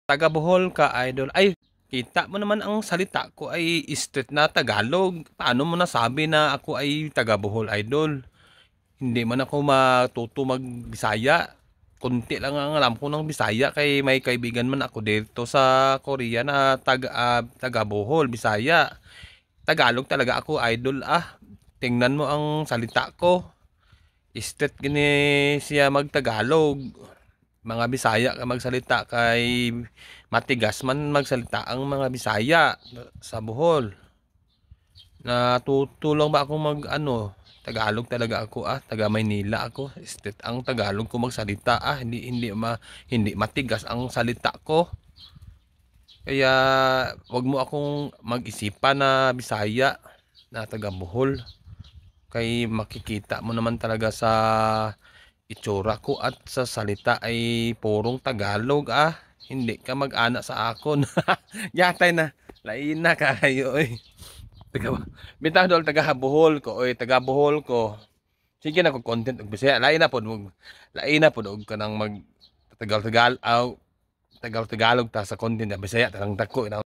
Taga Bohol ka, idol. Ay, kita mo naman ang salita ko ay straight na Tagalog. Paano mo nasabi na ako ay taga Bohol, idol? Hindi man ako matuto mag-Bisaya. Konti lang ang alam ko ng Bisaya kay may kaibigan man ako dito sa Korea na taga Bohol, Bisaya. Tagalog talaga ako, idol. Tingnan mo ang salita ko. Straight gini siya mag-Tagalog. Mga Bisaya ka magsalita kay matigas man magsalita ang mga Bisaya sa Bohol. Natutulong ba ako mag Tagalog talaga ako, taga Maynila ako. Straight ang Tagalog ko magsalita, hindi matigas ang salita ko. Kaya wag mo akong mag-isipan na Bisaya na taga Bohol. Kay makikita mo naman talaga sa itsura ko at sa salita ay purong Tagalog. Hindi ka mag-ana sa akon. Yatay na. Lain na kayo taga bitaw dol taga Bohol ko taga Bohol ko. Sige na ko content og Bisaya. Lain na pod og kanang mag Tagalog ta sa content na Bisaya tarang dako